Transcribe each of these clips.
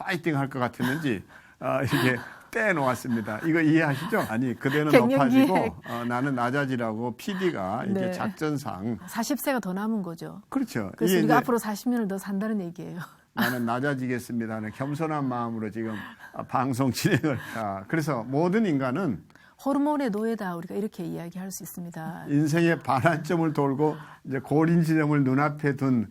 파이팅 할 것 같았는지 이렇게 떼놓았습니다. 이거 이해하시죠? 아니 그대는 갱년기에 높아지고 나는 낮아지라고 PD가 이렇게 네. 작전상 40세가 더 남은 거죠. 그렇죠. 그래서 이게 우리가 이제 앞으로 40년을 더 산다는 얘기예요. 나는 낮아지겠습니다 하는 겸손한 마음으로 지금 방송 진행을 그래서 모든 인간은 호르몬의 노예다 우리가 이렇게 이야기할 수 있습니다. 인생의 반환점을 돌고 이제 고린 지점을 눈앞에 둔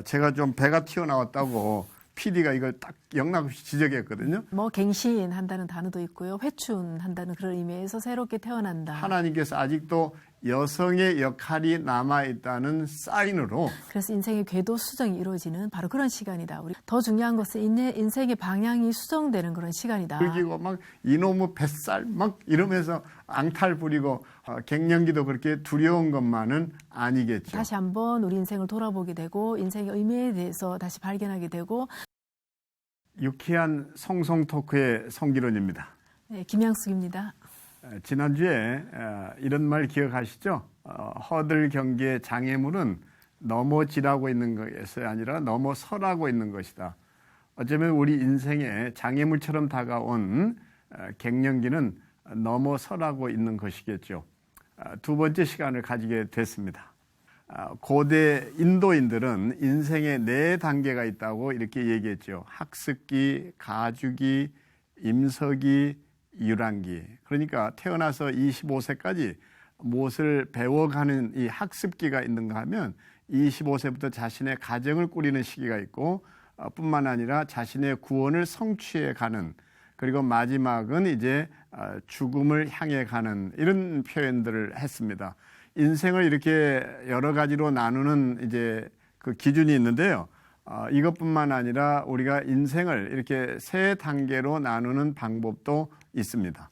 제가 좀 배가 튀어나왔다고 PD가 이걸 딱 영락없이 지적했거든요. 뭐 갱신한다는 단어도 있고요. 회춘한다는 그런 의미에서 새롭게 태어난다. 하나님께서 아직도 여성의 역할이 남아있다는 사인으로 그래서 인생의 궤도 수정이 이루어지는 바로 그런 시간이다. 우리 더 중요한 것은 인생의 방향이 수정되는 그런 시간이다. 그리고 막 이놈의 뱃살 막 이러면서 앙탈 부리고 갱년기도 그렇게 두려운 것만은 아니겠죠. 다시 한번 우리 인생을 돌아보게 되고 인생의 의미에 대해서 다시 발견하게 되고 유쾌한 성송 토크의 성기론입니다. 네, 김양숙입니다. 지난주에 이런 말 기억하시죠? 허들 경기의 장애물은 넘어지라고 있는 것이 아니라 넘어서라고 있는 것이다. 어쩌면 우리 인생에 장애물처럼 다가온 갱년기는 넘어서라고 있는 것이겠죠. 두 번째 시간을 가지게 됐습니다. 고대 인도인들은 인생에 4단계가 있다고 이렇게 얘기했죠. 학습기, 가주기, 임서기, 유랑기. 그러니까 태어나서 25세까지 무엇을 배워가는 이 학습기가 있는가 하면 25세부터 자신의 가정을 꾸리는 시기가 있고 뿐만 아니라 자신의 구원을 성취해 가는 그리고 마지막은 이제 죽음을 향해 가는 이런 표현들을 했습니다. 인생을 이렇게 여러 가지로 나누는 이제 그 기준이 있는데요. 이것뿐만 아니라 우리가 인생을 이렇게 3단계로 나누는 방법도 있습니다.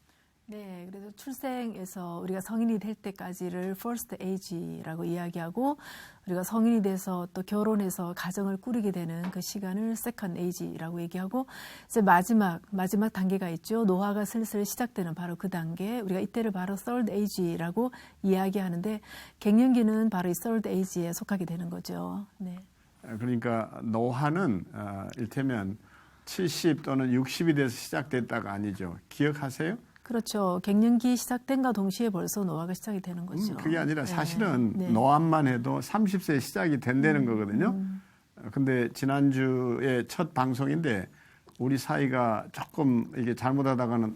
네, 그래서 출생에서 우리가 성인이 될 때까지를 first age라고 이야기하고 우리가 성인이 돼서 또 결혼해서 가정을 꾸리게 되는 그 시간을 second age라고 얘기하고 이제 마지막 단계가 있죠. 노화가 슬슬 시작되는 바로 그 단계 우리가 이때를 바로 third age라고 이야기하는데 갱년기는 바로 이 third age에 속하게 되는 거죠. 네. 그러니까 노화는 일테면 70 또는 60이 돼서 시작됐다가 아니죠. 기억하세요? 그렇죠. 갱년기 시작된과 동시에 벌써 노화가 시작이 되는 거죠. 그게 아니라 사실은 네. 노안만 해도 30세에 시작이 된다는 거거든요. 근데 지난주에 첫 방송인데 우리 사이가 조금 이게 잘못하다가는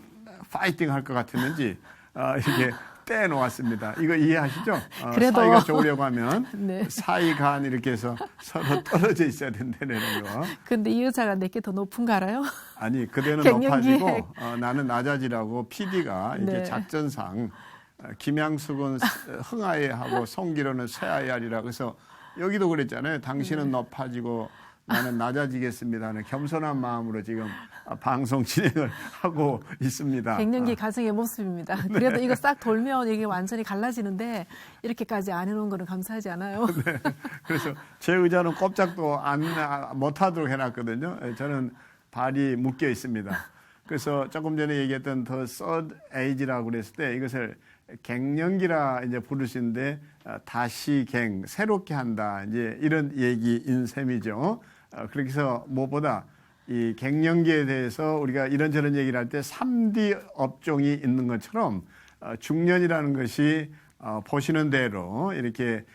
파이팅 할 것 같았는지 이렇게 떼놓았습니다. 이거 이해하시죠? 그래도 사이가 좋으려고 하면 네. 사이 간 이렇게 해서 서로 떨어져 있어야 된다는 거. 근데 이 여자가 내게 더 높은 거 알아요? 아니 그대는 갱년기에 높아지고 나는 낮아지라고 PD가 이렇게 네. 작전상 김양숙은 흥하에 하고 송기로는 쇠하에 하리라. 그래서 여기도 그랬잖아요. 당신은 높아지고 나는 낮아지겠습니다 하는 겸손한 마음으로 지금 방송 진행을 하고 있습니다. 갱년기 가정의 모습입니다. 그래도 이거 싹 돌면 이게 완전히 갈라지는데 이렇게까지 안 해놓은 거는 감사하지 않아요. 네. 그래서 제 의자는 꼼짝도 못하도록 해놨거든요. 저는 발이 묶여 있습니다. 그래서 조금 전에 얘기했던 더 third age라고 그랬을 때 이것을 갱년기라 이제 부르시는데 다시 새롭게 한다 이제 이런 얘기인 셈이죠. 그렇게 해서 무엇보다 이 갱년기에 대해서 우리가 이런저런 얘기를 할 때 3D 업종이 있는 것처럼 중년이라는 것이 보시는 대로 이렇게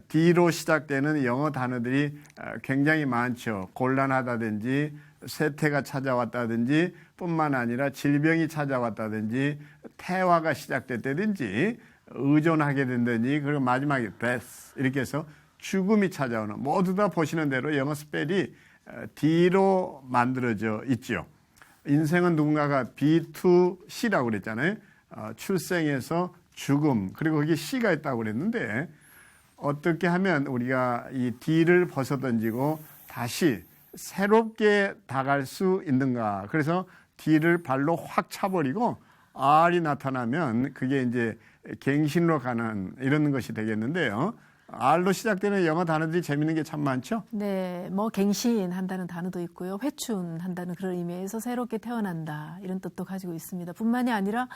D로 시작되는 영어 단어들이 굉장히 많죠. 곤란하다든지 쇠퇴가 찾아왔다든지 뿐만 아니라 질병이 찾아왔다든지 태화가 시작됐다든지 의존하게 된다든지 그리고 마지막에 death 이렇게 해서 죽음이 찾아오는 모두 다 보시는 대로 영어 스펠이 D로 만들어져 있죠. 인생은 누군가가 B to C라고 그랬잖아요. 출생에서 죽음 그리고 거기 C가 있다고 그랬는데 어떻게 하면 우리가 이 D를 벗어던지고 다시 새롭게 다갈 수 있는가. 그래서 D를 발로 확 차버리고 R이 나타나면 그게 이제 갱신으로 가는 이런 것이 되겠는데요. R로 시작되는 영어 단어들이 재밌는 게 참 많죠? 네, 뭐 갱신한다는 단어도 있고요. 회춘한다는 그런 의미에서 새롭게 태어난다 이런 뜻도 가지고 있습니다. 뿐만이 아니라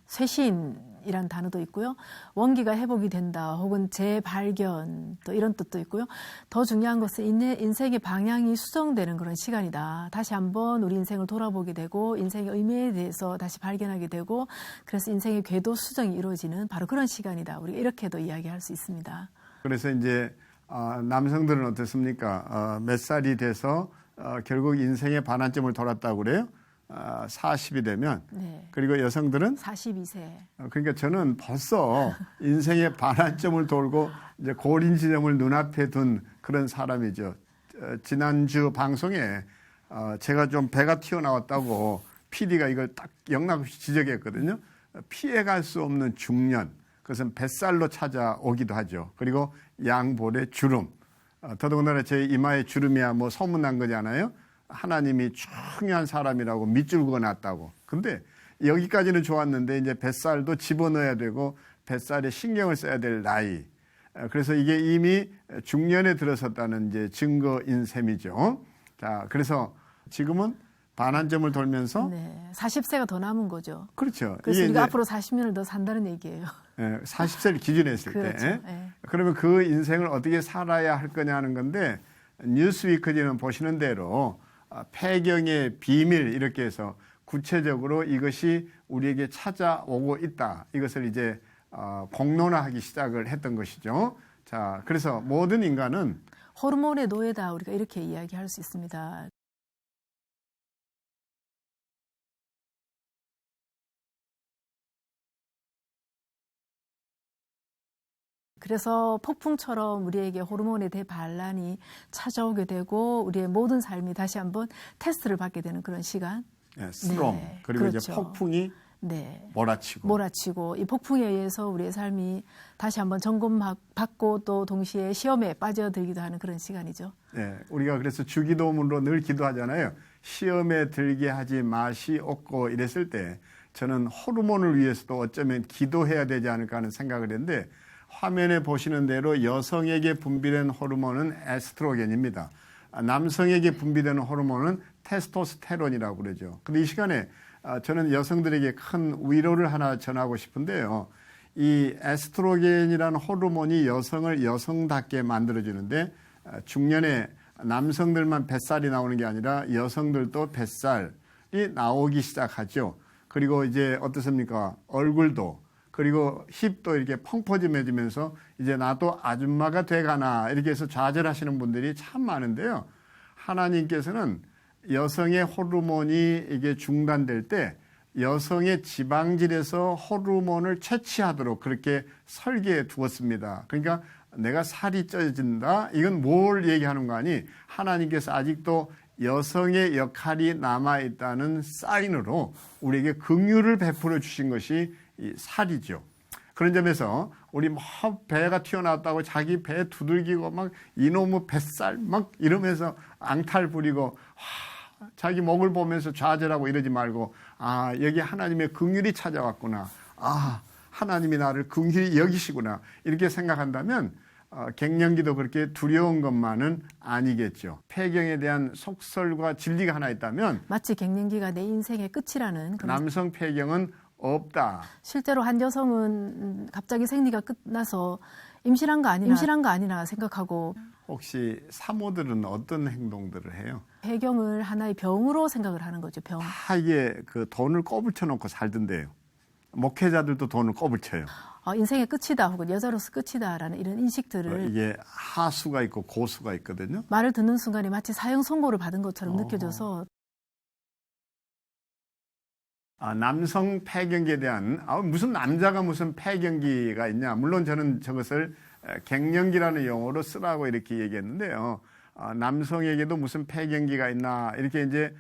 쇄신이란 단어도 있고요. 원기가 회복이 된다 혹은 재발견 또 이런 뜻도 있고요. 더 중요한 것은 인생의 방향이 수정되는 그런 시간이다. 다시 한번 우리 인생을 돌아보게 되고 인생의 의미에 대해서 다시 발견하게 되고 그래서 인생의 궤도 수정이 이루어지는 바로 그런 시간이다. 우리가 이렇게도 이야기할 수 있습니다. 그래서 이제 남성들은 어떻습니까? 몇 살이 돼서 결국 인생의 반환점을 돌았다고 그래요? 40이 되면. 네. 그리고 여성들은 42세. 그러니까 저는 벌써 인생의 반환점을 돌고 이제 고린 지점을 눈앞에 둔 그런 사람이죠. 지난주 방송에 제가 좀 배가 튀어나왔다고 PD가 이걸 딱 영락없이 지적했거든요. 피해갈 수 없는 중년. 그것은 뱃살로 찾아오기도 하죠. 그리고 양볼의 주름. 더더군다나 제 이마에 주름이야 뭐 소문난 거잖아요. 하나님이 중요한 사람이라고 밑줄 그어놨다고. 근데 여기까지는 좋았는데 이제 뱃살도 집어넣어야 되고 뱃살에 신경을 써야 될 나이. 그래서 이게 이미 중년에 들어섰다는 이제 증거인 셈이죠. 자, 그래서 지금은 반환점을 돌면서 네, 40세가 더 남은 거죠. 그렇죠. 그래서 이게 우리가 이제 앞으로 40년을 더 산다는 얘기예요. 40세를 기준했을 그렇죠. 때. 네. 그러면 그 인생을 어떻게 살아야 할 거냐는 건데 뉴스위크지는 보시는 대로 폐경의 비밀 이렇게 해서 구체적으로 이것이 우리에게 찾아오고 있다. 이것을 이제 공론화하기 시작을 했던 것이죠. 자, 그래서 모든 인간은 호르몬의 노예다. 우리가 이렇게 이야기할 수 있습니다. 그래서 폭풍처럼 우리에게 호르몬의 대반란이 찾아오게 되고 우리의 모든 삶이 다시 한번 테스트를 받게 되는 그런 시간. 스트롬 네, 그리고 그렇죠. 이제 폭풍이 네. 몰아치고 이 폭풍에 의해서 우리의 삶이 다시 한번 점검받고 또 동시에 시험에 빠져들기도 하는 그런 시간이죠. 네, 우리가 그래서 주기도문으로 늘 기도하잖아요. 시험에 들게 하지 마시옵고 이랬을 때 저는 호르몬을 위해서도 어쩌면 기도해야 되지 않을까 하는 생각을 했는데 화면에 보시는 대로 여성에게 분비된 호르몬은 에스트로겐입니다. 남성에게 분비되는 호르몬은 테스토스테론이라고 그러죠. 근데 이 시간에 저는 여성들에게 큰 위로를 하나 전하고 싶은데요. 이 에스트로겐이라는 호르몬이 여성을 여성답게 만들어주는데 중년에 남성들만 뱃살이 나오는 게 아니라 여성들도 뱃살이 나오기 시작하죠. 그리고 이제 어떻습니까? 얼굴도 그리고 힙도 이렇게 펑퍼짐해지면서 이제 나도 아줌마가 돼가나 이렇게 해서 좌절하시는 분들이 참 많은데요. 하나님께서는 여성의 호르몬이 이게 중단될 때 여성의 지방질에서 호르몬을 채취하도록 그렇게 설계해 두었습니다. 그러니까 내가 살이 쪄진다. 이건 뭘 얘기하는 거 아니? 하나님께서 아직도 여성의 역할이 남아있다는 사인으로 우리에게 긍휼을 베풀어 주신 것이 이 살이죠. 그런 점에서 우리 막 배가 튀어나왔다고 자기 배 두들기고 막 이놈의 뱃살 막 이러면서 앙탈 부리고 자기 목을 보면서 좌절하고 이러지 말고 여기 하나님의 긍휼이 찾아왔구나. 하나님이 나를 긍휼히 여기시구나. 이렇게 생각한다면 갱년기도 그렇게 두려운 것만은 아니겠죠. 폐경에 대한 속설과 진리가 하나 있다면 마치 갱년기가 내 인생의 끝이라는 그런 남성 폐경은 없다. 실제로 한 여성은 갑자기 생리가 끝나서 임신한 거 아니나 생각하고 혹시 사모들은 어떤 행동들을 해요? 폐경을 하나의 병으로 생각을 하는 거죠. 병. 다 이게 그 돈을 꼬불쳐 놓고 살던데요. 목회자들도 돈을 꼬불쳐요. 인생의 끝이다 혹은 여자로서 끝이다라는 이런 인식들을 이게 하수가 있고 고수가 있거든요. 말을 듣는 순간에 마치 사형 선고를 받은 것처럼 느껴져서 남성 폐경기에 대한 무슨 남자가 무슨 폐경기가 있냐. 물론 저는 저것을 갱년기라는 용어로 쓰라고 이렇게 얘기했는데요. 남성에게도 무슨 폐경기가 있나 이렇게 이제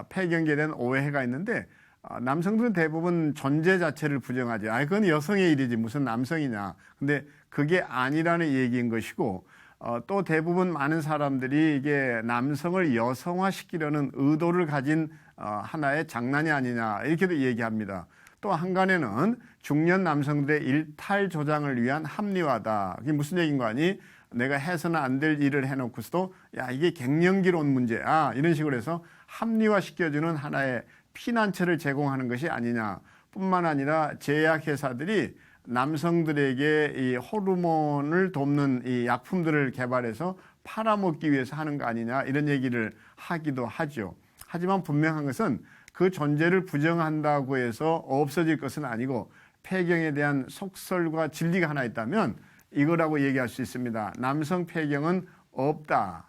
폐경기에 대한 오해가 있는데 남성들은 대부분 존재 자체를 부정하지. 그건 여성의 일이지 무슨 남성이냐. 근데 그게 아니라는 얘기인 것이고 또 대부분 많은 사람들이 이게 남성을 여성화시키려는 의도를 가진 하나의 장난이 아니냐 이렇게도 얘기합니다. 또 한간에는 중년 남성들의 일탈 조장을 위한 합리화다. 그게 무슨 얘기인 거 아니? 내가 해서는 안 될 일을 해놓고서도 이게 갱년기로 온 문제야 이런 식으로 해서 합리화시켜주는 하나의 피난처를 제공하는 것이 아니냐. 뿐만 아니라 제약회사들이 남성들에게 이 호르몬을 돕는 이 약품들을 개발해서 팔아먹기 위해서 하는 거 아니냐 이런 얘기를 하기도 하죠. 하지만 분명한 것은 그 존재를 부정한다고 해서 없어질 것은 아니고 폐경에 대한 속설과 진리가 하나 있다면 이거라고 얘기할 수 있습니다. 남성 폐경은 없다.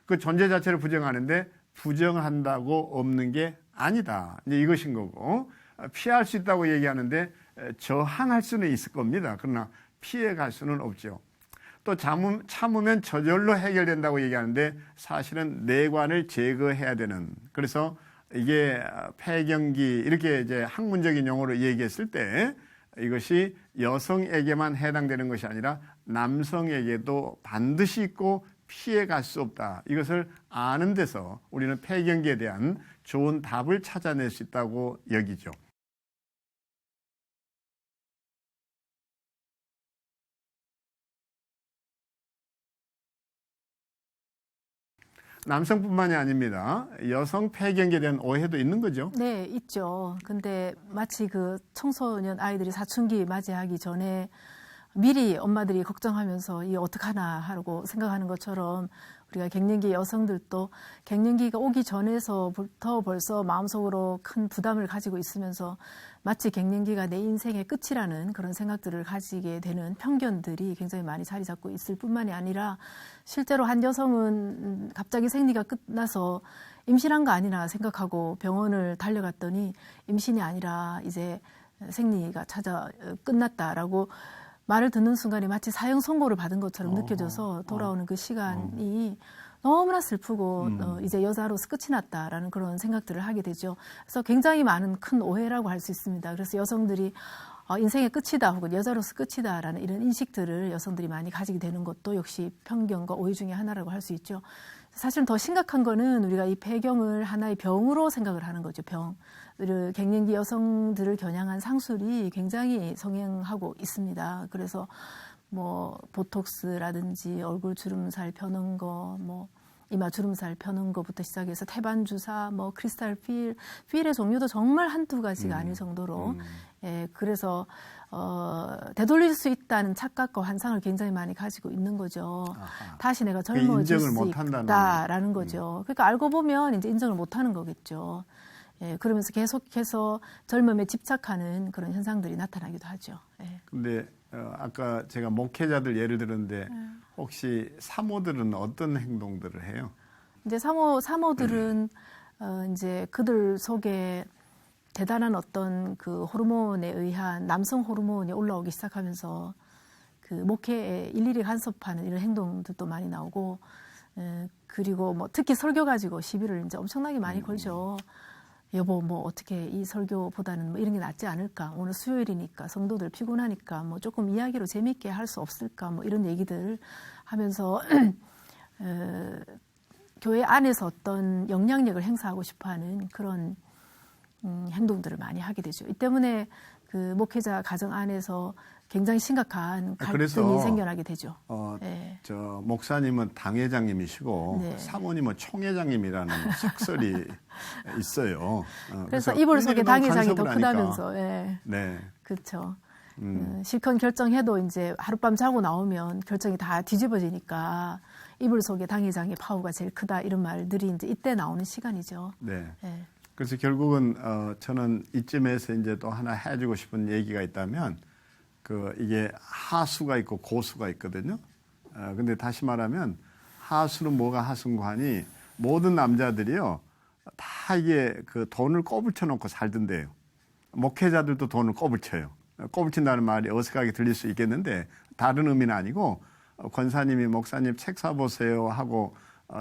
그 존재 자체를 부정하는데 부정한다고 없는 게 아니다. 이제 이것인 거고 피할 수 있다고 얘기하는데 저항할 수는 있을 겁니다. 그러나 피해갈 수는 없죠. 또 참으면 저절로 해결된다고 얘기하는데 사실은 내관을 제거해야 되는 그래서 이게 폐경기 이렇게 이제 학문적인 용어로 얘기했을 때 이것이 여성에게만 해당되는 것이 아니라 남성에게도 반드시 있고 피해갈 수 없다. 이것을 아는 데서 우리는 폐경기에 대한 좋은 답을 찾아낼 수 있다고 여기죠. 남성뿐만이 아닙니다. 여성 폐경기에 대한 오해도 있는 거죠. 네, 있죠. 근데 마치 그 청소년 아이들이 사춘기 맞이하기 전에 미리 엄마들이 걱정하면서 이 어떡하나 하고 생각하는 것처럼 우리가 갱년기 여성들도 갱년기가 오기 전에서부터 벌써 마음속으로 큰 부담을 가지고 있으면서 마치 갱년기가 내 인생의 끝이라는 그런 생각들을 가지게 되는 편견들이 굉장히 많이 자리 잡고 있을 뿐만이 아니라 실제로 한 여성은 갑자기 생리가 끝나서 임신한 거 아니나 생각하고 병원을 달려갔더니 임신이 아니라 이제 생리가 끝났다라고 말을 듣는 순간에 마치 사형 선고를 받은 것처럼 느껴져서 돌아오는 그 시간이 너무나 슬프고 이제 여자로서 끝이 났다라는 그런 생각들을 하게 되죠. 그래서 굉장히 많은 큰 오해라고 할 수 있습니다. 그래서 여성들이 인생의 끝이다 혹은 여자로서 끝이다라는 이런 인식들을 여성들이 많이 가지게 되는 것도 역시 편견과 오해 중에 하나라고 할 수 있죠. 사실은 더 심각한 거는 우리가 이 폐경을 하나의 병으로 생각을 하는 거죠. 병. 갱년기 여성들을 겨냥한 상술이 굉장히 성행하고 있습니다. 그래서 뭐 보톡스라든지 얼굴 주름살 펴는 거, 뭐 이마 주름살 펴는 거부터 시작해서 태반 주사, 뭐 크리스탈 필의 종류도 정말 한두 가지가 아닐 정도로 예, 그래서 되돌릴 수 있다는 착각과 환상을 굉장히 많이 가지고 있는 거죠. 아하. 다시 내가 젊어질 수 인정을 있다라는 거죠. 그러니까 알고 보면 이제 인정을 못하는 거겠죠. 예, 그러면서 계속해서 젊음에 집착하는 그런 현상들이 나타나기도 하죠. 예. 근데 아까 제가 목회자들 예를 들었는데 혹시 사모들은 어떤 행동들을 해요? 이제 사모들은 이제 그들 속에 대단한 어떤 그 호르몬에 의한 남성 호르몬이 올라오기 시작하면서 그 목회에 일일이 간섭하는 이런 행동들도 많이 나오고 그리고 뭐 특히 설교 가지고 시비를 이제 엄청나게 많이 걸죠. 여보 뭐 어떻게 이 설교보다는 뭐 이런 게 낫지 않을까? 오늘 수요일이니까 성도들 피곤하니까 뭐 조금 이야기로 재미있게 할 수 없을까? 뭐 이런 얘기들 하면서 교회 안에서 어떤 영향력을 행사하고 싶어하는 그런 행동들을 많이 하게 되죠. 이 때문에 그 목회자 가정 안에서 굉장히 심각한 갈등이 생겨나게 되죠. 네. 저 목사님은 당회장님이시고 네. 사모님은 총회장님이라는 속설이 있어요. 그래서 이불 속에 당회장이 더 크다면서. 예. 네. 그렇죠. 실컷 결정해도 이제 하룻밤 자고 나오면 결정이 다 뒤집어지니까 이불 속에 당회장의 파워가 제일 크다 이런 말들이 이제 이때 나오는 시간이죠. 네. 예. 그래서 결국은 저는 이쯤에서 이제 또 하나 해주고 싶은 얘기가 있다면 이게 하수가 있고 고수가 있거든요. 근데 다시 말하면 하수는 뭐가 하수관이 모든 남자들이요 다 이게 그 돈을 꼬불쳐 놓고 살던데요. 목회자들도 돈을 꼬불쳐요. 꼬불친다는 말이 어색하게 들릴 수 있겠는데 다른 의미는 아니고 권사님이 목사님 책 사보세요 하고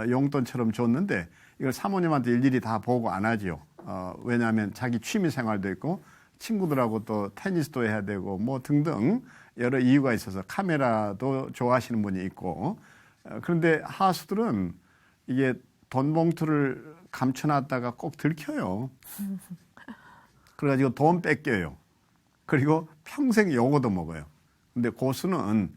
용돈처럼 줬는데 이걸 사모님한테 일일이 다 보고 안 하지요. 왜냐하면 자기 취미 생활도 있고 친구들하고 또 테니스도 해야 되고 뭐 등등 여러 이유가 있어서 카메라도 좋아하시는 분이 있고 그런데 하수들은 이게 돈 봉투를 감춰놨다가 꼭 들켜요. 그래가지고 돈 뺏겨요. 그리고 평생 요거도 먹어요. 근데 고수는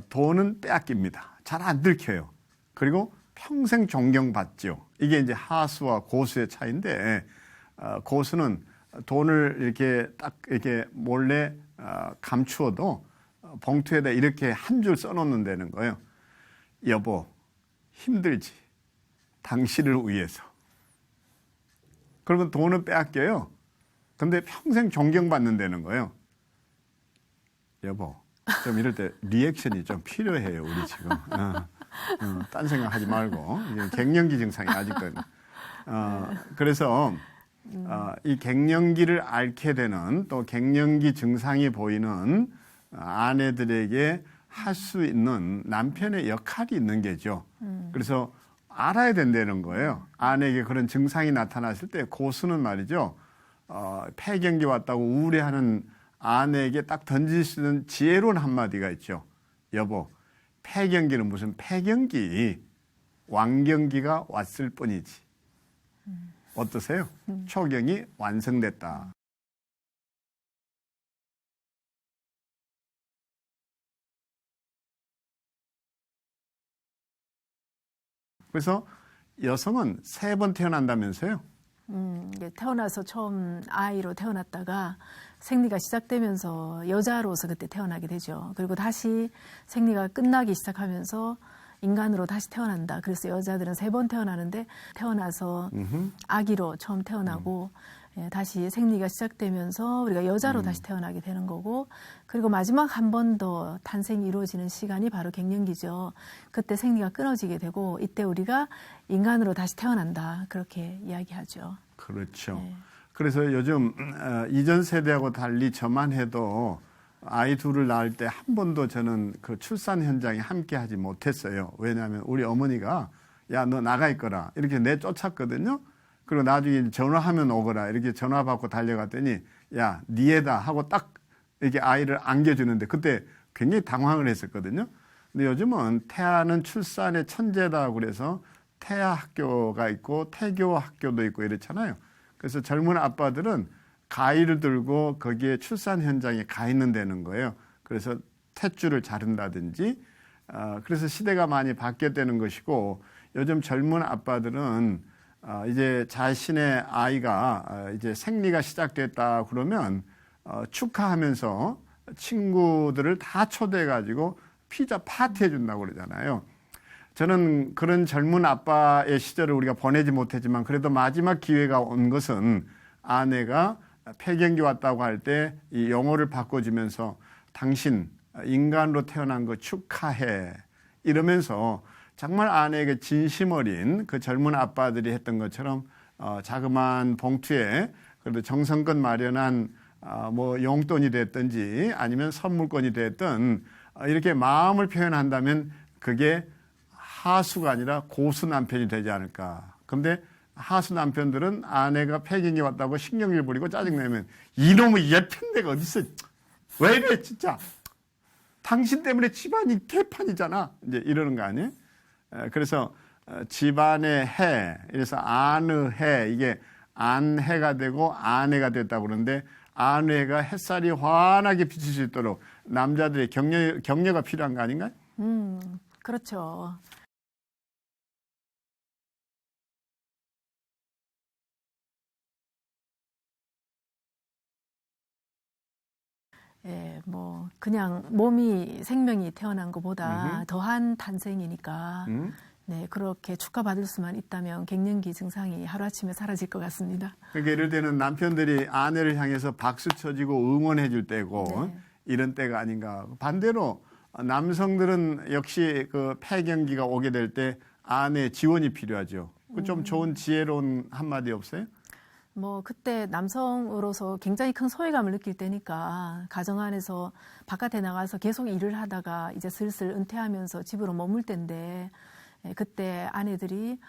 돈은 빼앗깁니다. 잘 안 들켜요. 그리고 평생 존경받죠. 이게 이제 하수와 고수의 차이인데 고수는 돈을 이렇게 딱 이렇게 몰래 감추어도 봉투에다 이렇게 한 줄 써놓는다는 거예요. 여보, 힘들지. 당신을 위해서. 그러면 돈은 빼앗겨요. 근데 평생 존경받는다는 거예요. 여보, 좀 이럴 때 리액션이 좀 필요해요, 우리 지금. 딴 생각 하지 말고. 이게 갱년기 증상이 아직도. 그래서 이 갱년기를 앓게 되는 또 갱년기 증상이 보이는 아내들에게 할 수 있는 남편의 역할이 있는 게죠. 그래서 알아야 된다는 거예요. 아내에게 그런 증상이 나타났을 때 고수는 말이죠. 폐경기 왔다고 우울해하는 아내에게 딱 던질 수 있는 지혜로운 한마디가 있죠. 여보, 폐경기는 무슨 폐경기, 완경기가 왔을 뿐이지. 어떠세요? 초경이 완성됐다. 그래서 여성은 3번 태어난다면서요? 태어나서 처음 아이로 태어났다가 생리가 시작되면서 여자로서 그때 태어나게 되죠. 그리고 다시 생리가 끝나기 시작하면서 인간으로 다시 태어난다. 그래서 여자들은 3번 태어나는데 태어나서 아기로 처음 태어나고 다시 생리가 시작되면서 우리가 여자로 다시 태어나게 되는 거고, 그리고 마지막 한 번 더 탄생이 이루어지는 시간이 바로 갱년기죠. 그때 생리가 끊어지게 되고 이때 우리가 인간으로 다시 태어난다. 그렇게 이야기하죠. 그렇죠. 네. 그래서 요즘 이전 세대하고 달리 저만 해도 아이 둘을 낳을 때 한 번도 저는 그 출산 현장에 함께 하지 못했어요. 왜냐하면 우리 어머니가 야, 너 나가 있거라 이렇게 내쫓았거든요. 그리고 나중에 전화하면 오거라 이렇게 전화 받고 달려갔더니 야, 니 애다 하고 딱 이렇게 아이를 안겨주는데 그때 굉장히 당황을 했었거든요. 근데 요즘은 태아는 출산의 천재다 그래서 태아 학교가 있고 태교 학교도 있고 이렇잖아요. 그래서 젊은 아빠들은 가위를 들고 거기에 출산 현장에 가 있는다는 거예요. 그래서 탯줄을 자른다든지 그래서 시대가 많이 바뀌었다는 것이고, 요즘 젊은 아빠들은 이제 자신의 아이가 이제 생리가 시작됐다 그러면 축하하면서 친구들을 다 초대해 가지고 피자 파티 해준다고 그러잖아요. 저는 그런 젊은 아빠의 시절을 우리가 보내지 못했지만 그래도 마지막 기회가 온 것은 아내가 폐경기 왔다고 할 때 이 용어를 바꿔주면서 당신 인간으로 태어난 거 축하해 이러면서 정말 아내에게 진심 어린 그 젊은 아빠들이 했던 것처럼 자그마한 봉투에 그래도 정성껏 마련한 뭐 용돈이 됐든지 아니면 선물권이 됐든 이렇게 마음을 표현한다면 그게 하수가 아니라 고수 남편이 되지 않을까. 근데 하수 남편들은 아내가 폐경기 왔다고 신경질 부리고 짜증내면 이놈의 예편대가 어딨어. 왜 이래 진짜. 당신 때문에 집안이 개판이잖아. 이제 이러는 거 아니에요? 그래서 집안의 해, 그래서 아느 해, 이게 안해가 되고 아내가 됐다고 그러는데 아내가 햇살이 환하게 비칠 수 있도록 남자들의 격려가 필요한 거 아닌가요? 그렇죠. 예, 뭐 그냥 몸이 생명이 태어난 것보다 더한 탄생이니까 네, 그렇게 축하받을 수만 있다면 갱년기 증상이 하루아침에 사라질 것 같습니다. 그러니까 이럴 때는 남편들이 아내를 향해서 박수 쳐주고 응원해 줄 때고 네. 이런 때가 아닌가. 반대로 남성들은 역시 그 폐경기가 오게 될 때 아내의 지원이 필요하죠. 그 좀 좋은 지혜로운 한마디 없어요? 뭐 그때 남성으로서 굉장히 큰 소외감을 느낄 때니까 가정 안에서 바깥에 나가서 계속 일을 하다가 이제 슬슬 은퇴하면서 집으로 머물 때인데 그때 아내들이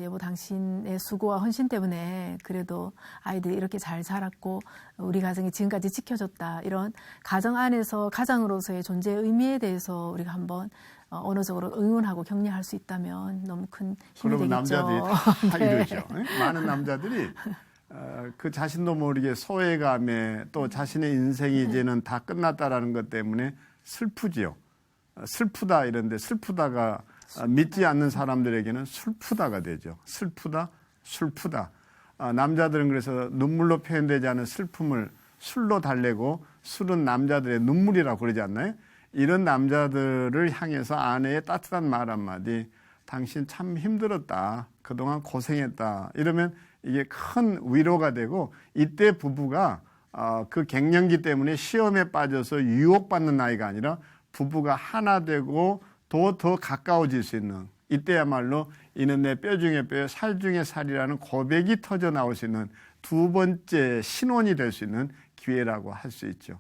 여보 당신의 수고와 헌신 때문에 그래도 아이들이 이렇게 잘 자랐고 우리 가정이 지금까지 지켜줬다. 이런 가정 안에서 가장으로서의 존재의 의미에 대해서 우리가 한번 언어적으로 응원하고 격려할 수 있다면 너무 큰 힘이 그러면 되겠죠. 남자들이 다 네. 이러죠. 많은 남자들이 그 자신도 모르게 소외감에 또 자신의 인생이 이제는 다 끝났다라는 것 때문에 슬프지요. 슬프다 이런데 슬프다가 믿지 않는 사람들에게는 슬프다가 되죠. 슬프다, 슬프다. 남자들은 그래서 눈물로 표현되지 않은 슬픔을 술로 달래고 술은 남자들의 눈물이라고 그러지 않나요? 이런 남자들을 향해서 아내의 따뜻한 말 한마디, 당신 참 힘들었다, 그동안 고생했다, 이러면 이게 큰 위로가 되고, 이때 부부가 그 갱년기 때문에 시험에 빠져서 유혹받는 나이가 아니라 부부가 하나 되고 더 가까워질 수 있는, 이때야말로 이는 내 뼈 중에 뼈, 살 중에 살이라는 고백이 터져 나올 수 있는 두 번째 신혼이 될 수 있는 기회라고 할 수 있죠.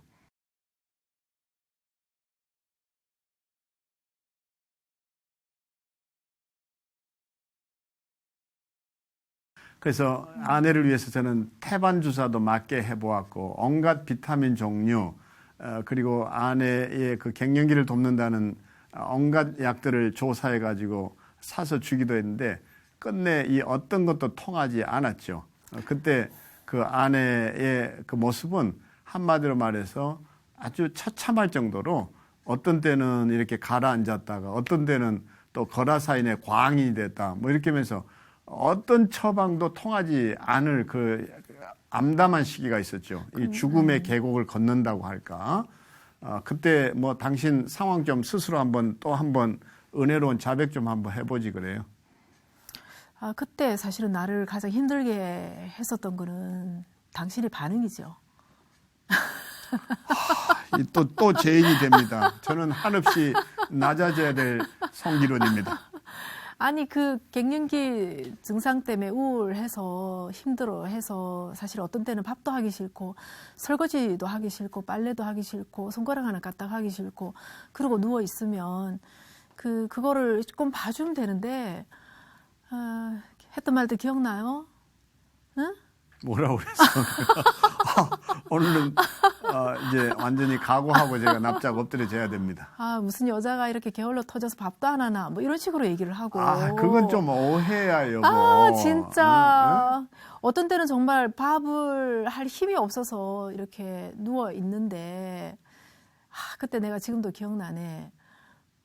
그래서 아내를 위해서 저는 태반 주사도 맞게 해보았고, 온갖 비타민 종류, 그리고 아내의 그 갱년기를 돕는다는 온갖 약들을 조사해가지고 사서 주기도 했는데, 끝내 이 어떤 것도 통하지 않았죠. 그때 그 아내의 그 모습은 한마디로 말해서 아주 처참할 정도로, 어떤 때는 이렇게 가라앉았다가 어떤 때는 또 거라사인의 광인이 됐다, 뭐 이렇게 하면서 어떤 처방도 통하지 않을 그 암담한 시기가 있었죠. 이 죽음의 계곡을 걷는다고 할까. 그때 뭐 당신 상황 좀 스스로 또 한번 은혜로운 자백 좀 한번 해보지 그래요. 그때 사실은 나를 가장 힘들게 했었던 거는 당신의 반응이죠. 또 죄인이 됩니다. 저는 한없이 낮아져야 될 성기론입니다. 아니, 그 갱년기 증상 때문에 우울해서 힘들어해서 사실 어떤 때는 밥도 하기 싫고 설거지도 하기 싫고 빨래도 하기 싫고 손가락 하나 까딱 하기 싫고 그러고 누워 있으면 그거를 조금 봐주면 되는데, 했던 말도 기억나요? 응? 뭐라고 그랬어? 오늘은 이제 완전히 각오하고 제가 납작 엎드려져야 됩니다. 무슨 여자가 이렇게 게을러 터져서 밥도 안 하나, 뭐 이런 식으로 얘기를 하고. 그건 좀 오해야, 여보. 진짜. 응? 어떤 때는 정말 밥을 할 힘이 없어서 이렇게 누워 있는데, 그때 내가 지금도 기억나네.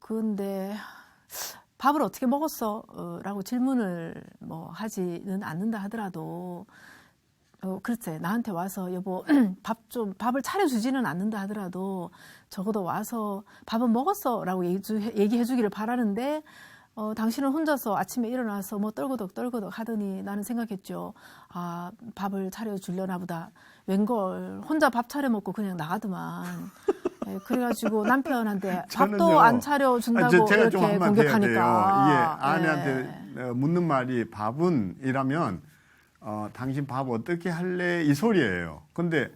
근데 밥을 어떻게 먹었어? 라고 질문을 뭐 하지는 않는다 하더라도, 글쎄, 나한테 와서 여보, 밥을 차려주지는 않는다 하더라도 적어도 와서 밥은 먹었어? 라고 얘기해 주기를 바라는데, 당신은 혼자서 아침에 일어나서 뭐 떨거덕 하더니 나는 생각했죠. 밥을 차려주려나 보다. 웬걸, 혼자 밥 차려 먹고 그냥 나가더만. 네, 그래가지고 남편한테 밥도 안 차려준다고 제가 좀 이렇게 한마디 해야 공격하니까. 돼요. 이게 아내한테 묻는 말이, 밥은 이라면 당신 밥 어떻게 할래? 이 소리예요. 근데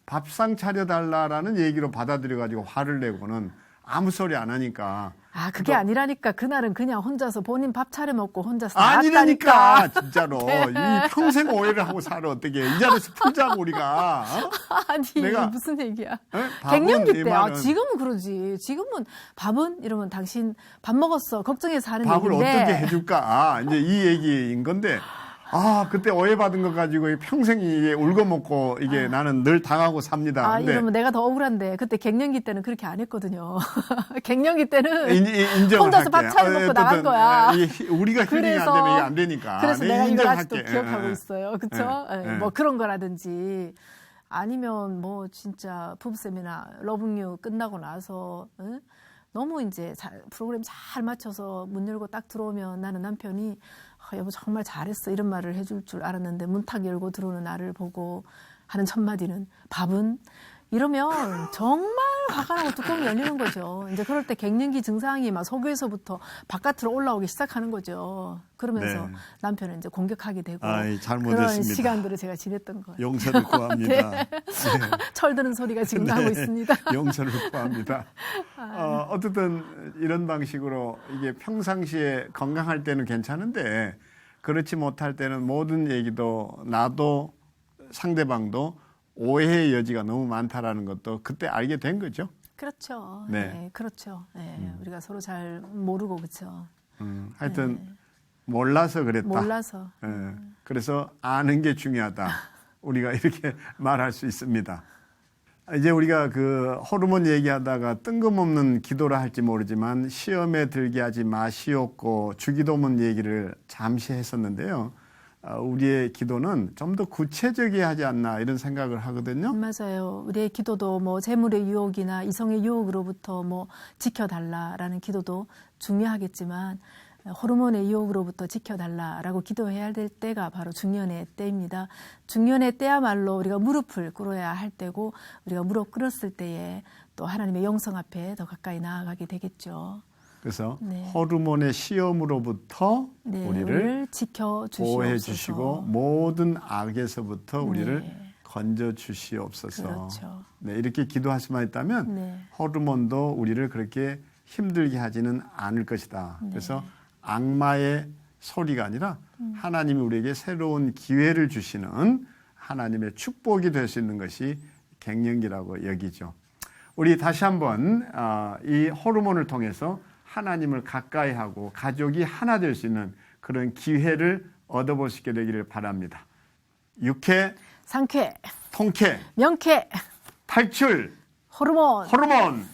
밥상 차려달라라는 얘기로 받아들여가지고 화를 내고는 아무 소리 안 하니까. 그게 아니라니까. 그날은 그냥 혼자서 본인 밥 차려 먹고 혼자서 아니라니까. 나갔다니까. 진짜로. 이 평생 오해를 하고 살아, 어떻게. 이 자리에서 풀자고, 우리가. 아니, 내가, 무슨 얘기야. 밥은 갱년기 때. 말은, 지금은 그러지. 지금은 밥은? 이러면 당신 밥 먹었어. 걱정해서 하는 밥을 얘기인데. 어떻게 해줄까. 이제 이 얘기인 건데. 그때 오해받은 것 가지고 평생 이게 울고 먹고 이게 나는 늘 당하고 삽니다. 근데 이러면 내가 더 억울한데, 그때 갱년기 때는 그렇게 안 했거든요. 갱년기 때는 인정을 혼자서 할게. 밥 차려 먹고 나간 거야. 우리가 힐링이 안 되면 이게 안 되니까. 그래서 내가 이걸 아직도 인정할게. 기억하고 있어요. 그쵸? 뭐 그런 거라든지. 아니면 뭐 진짜 부부 세미나 러브뉴 끝나고 나서 너무 이제 프로그램 잘 맞춰서 문 열고 딱 들어오면 나는 남편이 여보 정말 잘했어 이런 말을 해줄 줄 알았는데 문 탁 열고 들어오는 나를 보고 하는 첫 마디는 밥은? 이러면 정말 화가 나고 뚜껑이 열리는 거죠. 이제 그럴 때 갱년기 증상이 막 속에서부터 바깥으로 올라오기 시작하는 거죠. 그러면서 남편은 이제 공격하게 되고 잘못했습니다. 그런 시간들을 제가 지냈던 거예요. 용서를 구합니다. 네. 철드는 소리가 지금 나고 있습니다. 용서를 구합니다. 어쨌든 이런 방식으로 이게 평상시에 건강할 때는 괜찮은데 그렇지 못할 때는 모든 얘기도 나도 상대방도 오해의 여지가 너무 많다라는 것도 그때 알게 된 거죠. 그렇죠. 네. 네, 그렇죠. 네, 우리가 서로 잘 모르고 그렇죠. 하여튼 네. 몰라서 그랬다. 몰라서. 그래서 아는 게 중요하다. 우리가 이렇게 말할 수 있습니다. 이제 우리가 그 호르몬 얘기하다가 뜬금없는 기도를 할지 모르지만 시험에 들게 하지 마시옵고 주기도문 얘기를 잠시 했었는데요. 우리의 기도는 좀 더 구체적이어야 하지 않나 이런 생각을 하거든요. 맞아요. 우리의 기도도 뭐 재물의 유혹이나 이성의 유혹으로부터 뭐 지켜달라라는 기도도 중요하겠지만 호르몬의 유혹으로부터 지켜달라라고 기도해야 될 때가 바로 중년의 때입니다. 중년의 때야말로 우리가 무릎을 꿇어야 할 때고 우리가 무릎 꿇었을 때에 또 하나님의 영성 앞에 더 가까이 나아가게 되겠죠. 그래서 네. 호르몬의 시험으로부터 네, 우리를 지켜 보호해 주시옵소서. 주시고 모든 악에서부터 우리를 네. 건져 주시옵소서. 그렇죠. 네, 이렇게 기도할 수만 있다면 네. 호르몬도 우리를 그렇게 힘들게 하지는 않을 것이다. 네. 그래서 악마의 소리가 아니라 하나님이 우리에게 새로운 기회를 주시는 하나님의 축복이 될 수 있는 것이 갱년기라고 여기죠. 우리 다시 한번 이 호르몬을 통해서 하나님을 가까이 하고 가족이 하나 될 수 있는 그런 기회를 얻어볼 수 있게 되기를 바랍니다. 육회, 상쾌, 통쾌, 명쾌, 탈출, 호르몬. 호르몬.